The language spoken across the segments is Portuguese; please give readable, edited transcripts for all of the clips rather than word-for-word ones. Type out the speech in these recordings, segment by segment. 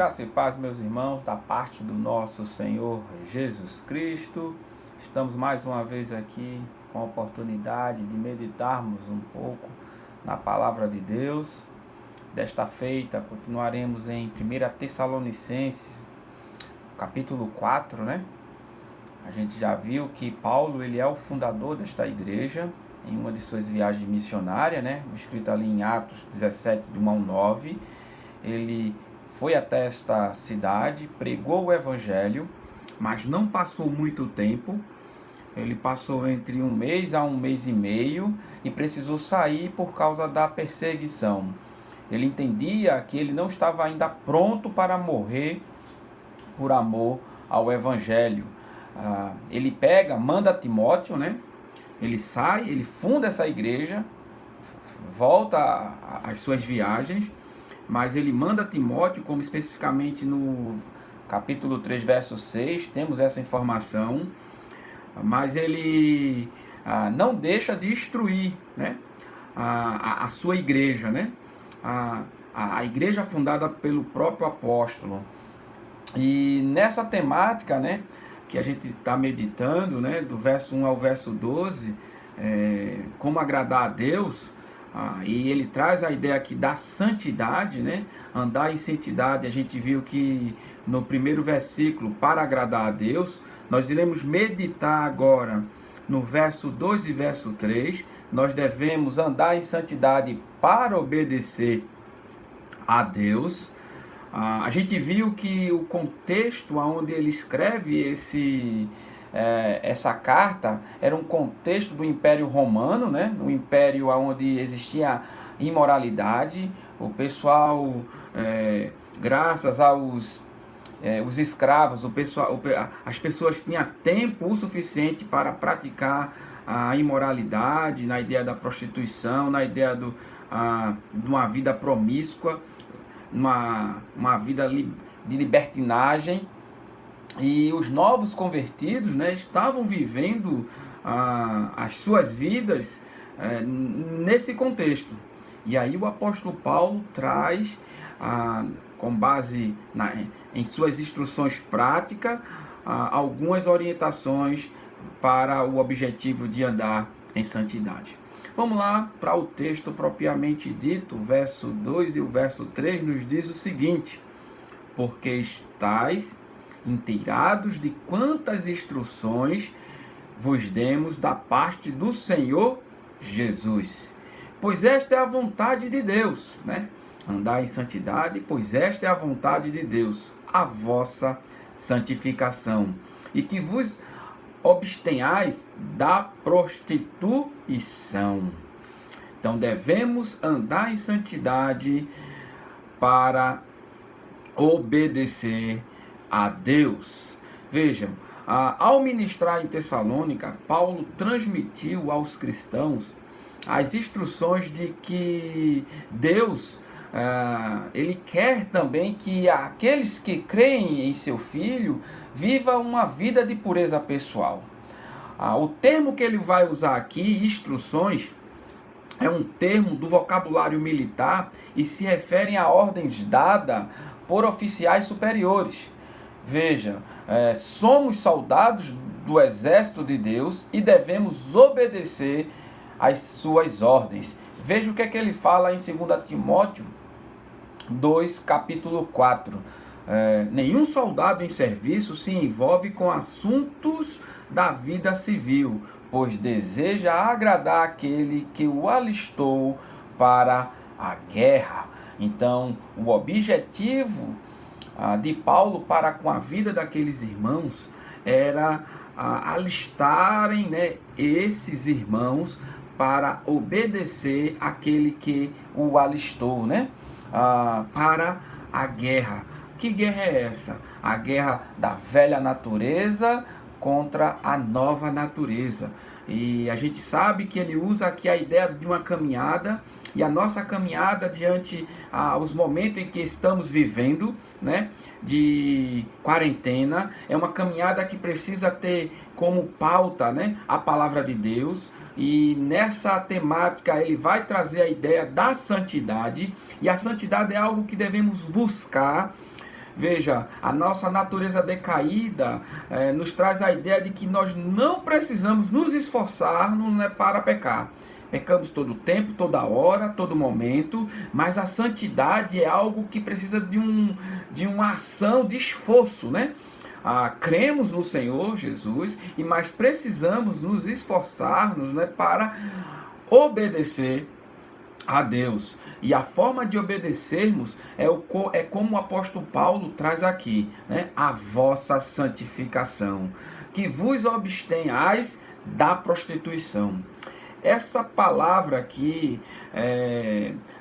Graça e paz, meus irmãos, da parte do nosso Senhor Jesus Cristo. Estamos mais uma vez aqui com a oportunidade de meditarmos um pouco na palavra de Deus. Desta feita, continuaremos em 1 Tessalonicenses, capítulo 4, né? A gente já viu que Paulo, ele é o fundador desta igreja, em uma de suas viagens missionárias, né? Escrito ali em Atos 17, de 1 ao 9. Ele foi até esta cidade, pregou o evangelho, mas não passou muito tempo. Ele passou entre 1 mês a 1 mês e meio e precisou sair por causa da perseguição. Ele entendia que ele não estava ainda pronto para morrer por amor ao evangelho. Ele manda Timóteo, né? Ele sai, ele funda essa igreja, volta às suas viagens, mas ele manda Timóteo, como especificamente no capítulo 3, verso 6, temos essa informação, mas ele não deixa de instruir, né, a sua igreja, né, a igreja fundada pelo próprio apóstolo. E nessa temática, né, que a gente está meditando, né, do verso 1 ao verso 12, como agradar a Deus. E ele traz a ideia aqui da santidade, né? Andar em santidade. A gente viu que no primeiro versículo, para agradar a Deus. Nós iremos meditar agora no verso 2 e verso 3. Nós devemos andar em santidade para obedecer a Deus. A gente viu que o contexto onde ele escreve essa carta era um contexto do Império Romano, né? Um império onde existia imoralidade. O pessoal, graças aos os escravos, as pessoas tinham tempo o suficiente para praticar a imoralidade, na ideia da prostituição, na ideia de uma vida promíscua, uma vida de libertinagem. E os novos convertidos, né, estavam vivendo as suas vidas nesse contexto. E aí o apóstolo Paulo traz, com base em suas instruções práticas, algumas orientações para o objetivo de andar em santidade. Vamos lá para o texto propriamente dito. O verso 2 e o verso 3 nos diz o seguinte: porque estáis inteirados de quantas instruções vos demos da parte do Senhor Jesus. Pois esta é a vontade de Deus, né? Andar em santidade, pois esta é a vontade de Deus, a vossa santificação. E que vos abstenhais da prostituição. Então devemos andar em santidade para obedecer a Deus. Vejam, ao ministrar em Tessalônica, Paulo transmitiu aos cristãos as instruções de que Deus, ele quer também que aqueles que creem em seu Filho vivam uma vida de pureza pessoal. O termo que ele vai usar aqui, instruções, é um termo do vocabulário militar e se refere a ordens dadas por oficiais superiores. Veja, somos soldados do exército de Deus e devemos obedecer às suas ordens. Veja o que é que ele fala em 2 Timóteo 2, capítulo 4. Nenhum soldado em serviço se envolve com assuntos da vida civil, pois deseja agradar aquele que o alistou para a guerra. Então, o objetivo de Paulo para com a vida daqueles irmãos era alistarem, né, esses irmãos para obedecer aquele que o alistou, né, para a guerra. Que guerra é essa? A guerra da velha natureza contra a nova natureza. E a gente sabe que ele usa aqui a ideia de uma caminhada, e a nossa caminhada diante aos momentos em que estamos vivendo, né, de quarentena, é uma caminhada que precisa ter como pauta, né, a palavra de Deus. E nessa temática ele vai trazer a ideia da santidade, e a santidade é algo que devemos buscar Veja, a nossa natureza decaída nos traz a ideia de que nós não precisamos nos esforçarmos, né, para pecar. Pecamos todo tempo, toda hora, todo momento, mas a santidade é algo que precisa de uma ação, de esforço, né? Cremos no Senhor Jesus, mas precisamos nos esforçarmos, né, para obedecer a Deus. E a forma de obedecermos é como o apóstolo Paulo traz aqui, né? A vossa santificação, que vos abstenhais da prostituição. Essa palavra aqui,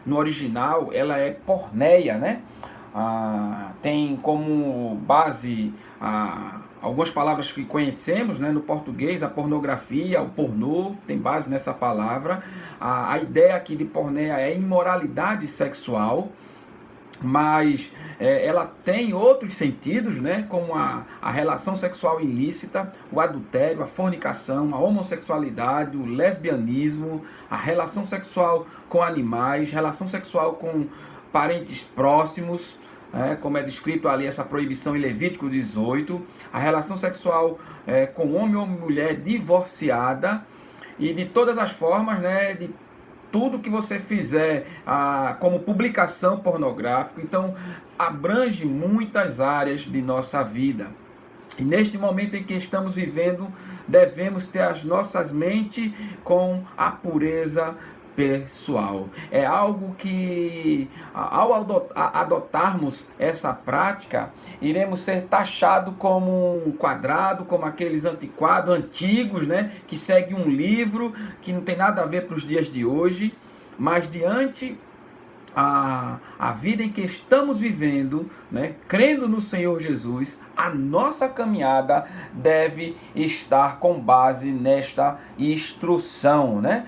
no original, ela é porneia, né? Tem como base algumas palavras que conhecemos, né, no português, a pornografia, o pornô, tem base nessa palavra. A ideia aqui de porneia é imoralidade sexual, mas ela tem outros sentidos, né, como a relação sexual ilícita, o adultério, a fornicação, a homossexualidade, o lesbianismo, a relação sexual com animais, relação sexual com parentes próximos, como é descrito ali essa proibição em Levítico 18, a relação sexual com homem ou mulher divorciada, e de todas as formas, né, de tudo que você fizer como publicação pornográfica. Então abrange muitas áreas de nossa vida. E neste momento em que estamos vivendo, devemos ter as nossas mentes com a pureza pessoal. É algo que, ao adotarmos essa prática, iremos ser taxados como um quadrado, como aqueles antiquados, antigos, né, que seguem um livro, que não tem nada a ver para os dias de hoje, mas diante a vida em que estamos vivendo, né, crendo no Senhor Jesus, a nossa caminhada deve estar com base nesta instrução, né?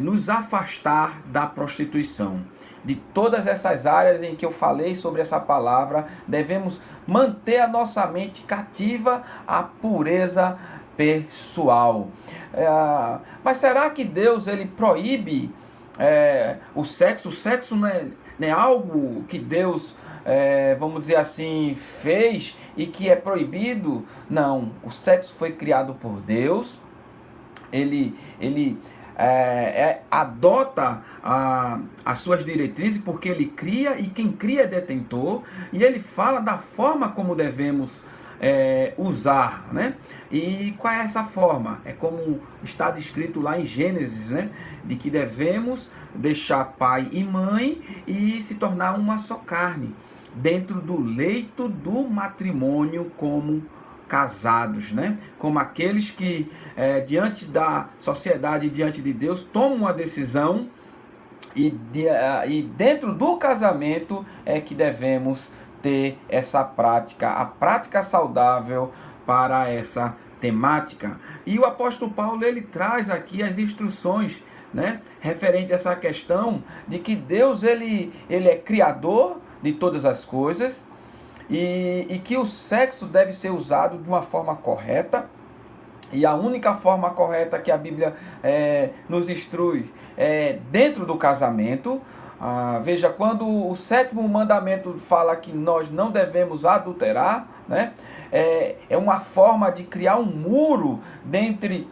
Nos afastar da prostituição. De todas essas áreas em que eu falei sobre essa palavra, devemos manter a nossa mente cativa à pureza pessoal. Mas será que Deus ele proíbe o sexo? O sexo não é algo que Deus, vamos dizer assim, fez e que é proibido? Não, o sexo foi criado por Deus. Ele adota as suas diretrizes, porque ele cria, e quem cria é detentor, e ele fala da forma como devemos usar, né? E qual é essa forma? É como está descrito lá em Gênesis, né? De que devemos deixar pai e mãe e se tornar uma só carne, dentro do leito do matrimônio, como casados, né? Como aqueles que diante da sociedade, diante de Deus, tomam uma decisão, e dentro do casamento é que devemos ter essa prática, a prática saudável para essa temática. E o apóstolo Paulo ele traz aqui as instruções, né, referente a essa questão de que Deus ele é criador de todas as coisas, e que o sexo deve ser usado de uma forma correta. E a única forma correta que a Bíblia nos instrui é dentro do casamento. Veja, quando o 7º mandamento fala que nós não devemos adulterar, né, é uma forma de criar um muro dentre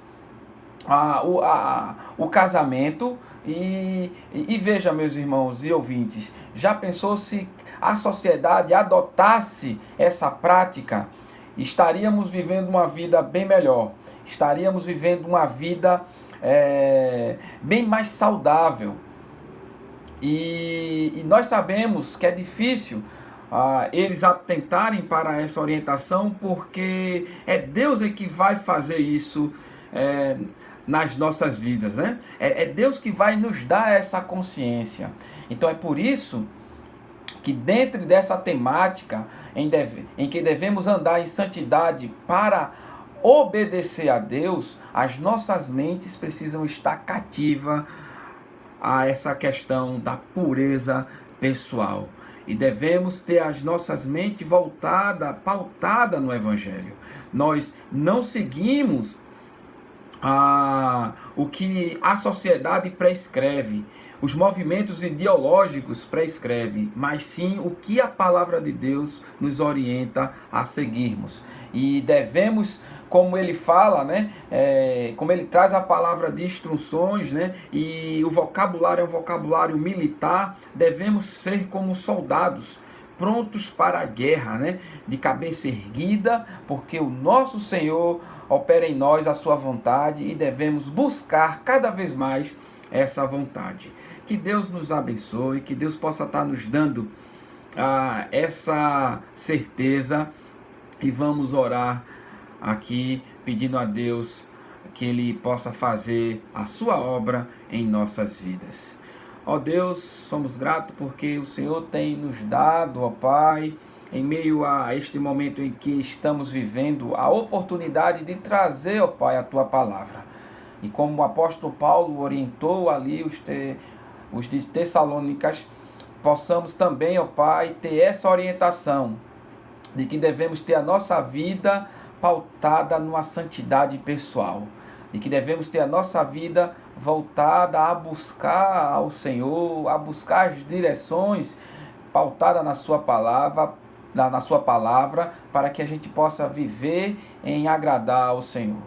o casamento. E veja, meus irmãos e ouvintes, já pensou se a sociedade adotasse essa prática? Estaríamos vivendo uma vida bem melhor, estaríamos vivendo uma vida bem mais saudável. E nós sabemos que é difícil eles atentarem para essa orientação, porque é Deus que vai fazer isso nas nossas vidas, né? É Deus que vai nos dar essa consciência. Então é por isso que dentro dessa temática em que devemos andar em santidade para obedecer a Deus, as nossas mentes precisam estar cativas a essa questão da pureza pessoal. E devemos ter as nossas mentes pautadas no Evangelho. Nós não seguimos o que a sociedade prescreve, os movimentos ideológicos prescreve, mas sim o que a palavra de Deus nos orienta a seguirmos. E devemos, como ele fala, né, como ele traz a palavra de instruções, né, e o vocabulário é um vocabulário militar, devemos ser como soldados, prontos para a guerra, né? De cabeça erguida, porque o nosso Senhor opera em nós a sua vontade e devemos buscar cada vez mais essa vontade. Que Deus nos abençoe, que Deus possa estar nos dando essa certeza, e vamos orar aqui pedindo a Deus que Ele possa fazer a sua obra em nossas vidas. Ó Deus, somos gratos porque o Senhor tem nos dado, ó Pai, em meio a este momento em que estamos vivendo, a oportunidade de trazer, ó Pai, a Tua palavra. E como o apóstolo Paulo orientou ali os de Tessalônicas, possamos também, ó Pai, ter essa orientação de que devemos ter a nossa vida pautada numa santidade pessoal, de que devemos ter a nossa vida voltada a buscar ao Senhor, a buscar as direções pautada na sua palavra, para que a gente possa viver em agradar ao Senhor.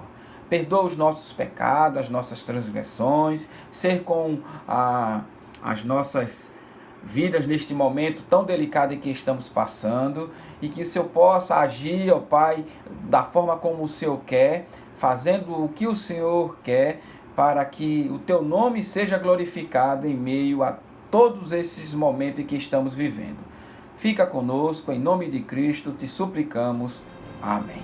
Perdoa os nossos pecados, as nossas transgressões, ser com as nossas vidas neste momento tão delicado em que estamos passando, e que o Senhor possa agir, ó Pai, da forma como o Senhor quer, fazendo o que o Senhor quer, para que o Teu nome seja glorificado em meio a todos esses momentos em que estamos vivendo. Fica conosco, em nome de Cristo te suplicamos. Amém.